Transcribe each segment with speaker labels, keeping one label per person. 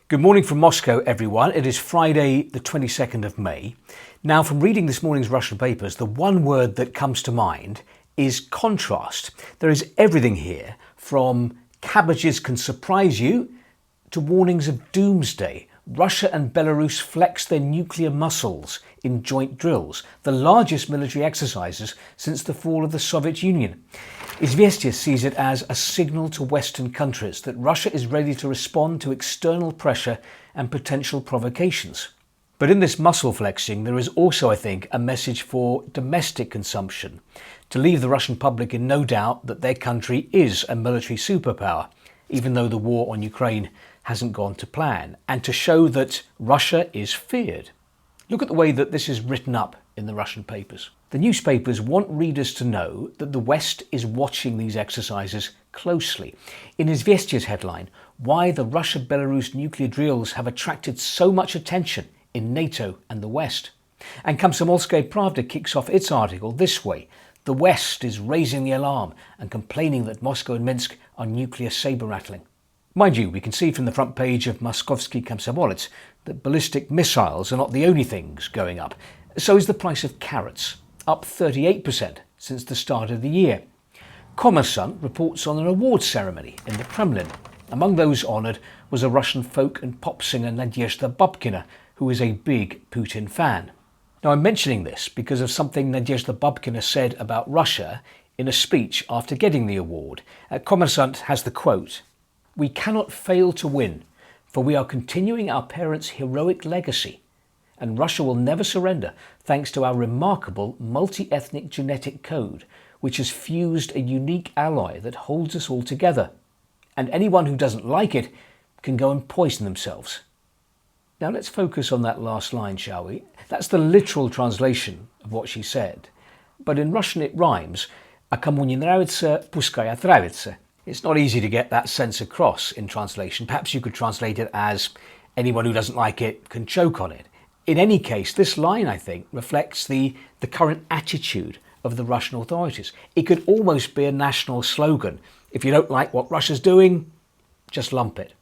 Speaker 1: Good morning from Moscow, everyone. It is Friday, the 22nd of May. Now, from reading this morning's Russian papers, the one word that comes to mind is contrast. There is everything here from cabbages can surprise you to warnings of doomsday. Russia and Belarus flex their nuclear muscles in joint drills, the largest military exercises since the fall of the Soviet Union. Izvestia sees it as a signal to Western countries that Russia is ready to respond to external pressure and potential provocations. But in this muscle flexing, there is also, I think, a message for domestic consumption, to leave the Russian public in no doubt that their country is a military superpower, even though the war on Ukraine hasn't gone to plan, and to show that Russia is feared. Look at the way that this is written up in the Russian papers. The newspapers want readers to know that the West is watching these exercises closely. In Izvestia's headline, why the Russia-Belarus nuclear drills have attracted so much attention in NATO and the West. And Komsomolskaya Pravda kicks off its article this way: the West is raising the alarm and complaining that Moscow and Minsk are nuclear saber-rattling. Mind you, we can see from the front page of Moskovsky Komsomolets that ballistic missiles are not the only things going up. So is the price of carrots, up 38% since the start of the year. Kommersant reports on an awards ceremony in the Kremlin. Among those honoured was a Russian folk and pop singer Nadezhda Babkina, who is a big Putin fan. Now, I'm mentioning this because of something Nadezhda Babkina said about Russia in a speech after getting the award. Kommersant has the quote: "We cannot fail to win, for we are continuing our parents' heroic legacy, and Russia will never surrender thanks to our remarkable multi-ethnic genetic code, which has fused a unique alloy that holds us all together. And anyone who doesn't like it can go and poison themselves." Now let's focus on that last line, shall we? That's the literal translation of what she said. But in Russian it rhymes: "А кому не нравится, пускай отравится." It's not easy to get that sense across in translation. Perhaps you could translate it as anyone who doesn't like it can choke on it. In any case, this line, I think, reflects the current attitude of the Russian authorities. It could almost be a national slogan. If you don't like what Russia's doing, just lump it.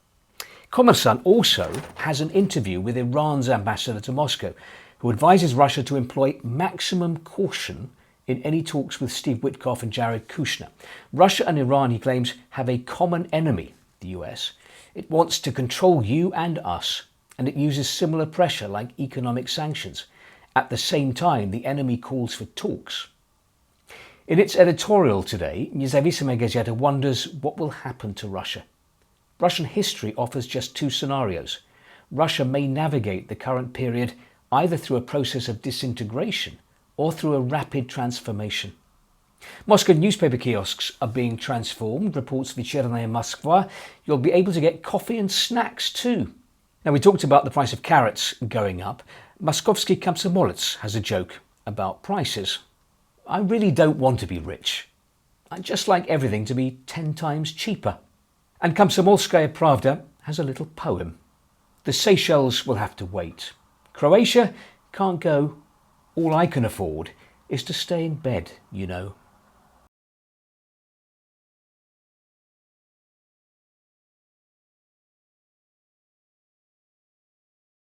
Speaker 1: Kommersant also has an interview with Iran's ambassador to Moscow, who advises Russia to employ maximum caution in any talks with Steve Witkoff and Jared Kushner. Russia and Iran, he claims, have a common enemy, the US. It wants to control you and us, and it uses similar pressure like economic sanctions. At the same time, the enemy calls for talks. In its editorial today, Nezavisima Gazeta wonders what will happen to Russia. Russian history offers just two scenarios. Russia may navigate the current period either through a process of disintegration or through a rapid transformation. Moscow newspaper kiosks are being transformed, reports Вечерняя Moskva. You'll be able to get coffee and snacks too. Now, we talked about the price of carrots going up. Moskovsky Komsomolets has a joke about prices. I really don't want to be rich. I'd just like everything to be 10 times cheaper. And Komsomolskaya Pravda has a little poem. The Seychelles will have to wait. Croatia can't go. All I can afford is to stay in bed, you know.